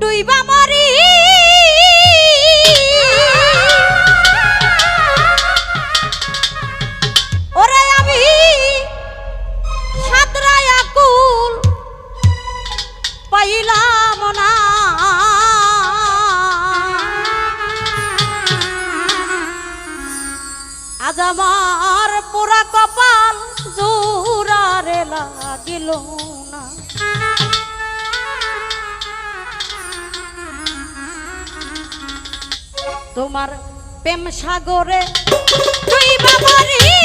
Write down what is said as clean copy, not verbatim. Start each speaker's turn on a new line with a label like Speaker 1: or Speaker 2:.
Speaker 1: ডুইবা মরি ওরে আমি সাতরায় আকুল পাইলাম না আজ আমার পুরা কপাল জোড়ারে লাগিল না তোমার প্রেম সাগরে ডুইবা মরি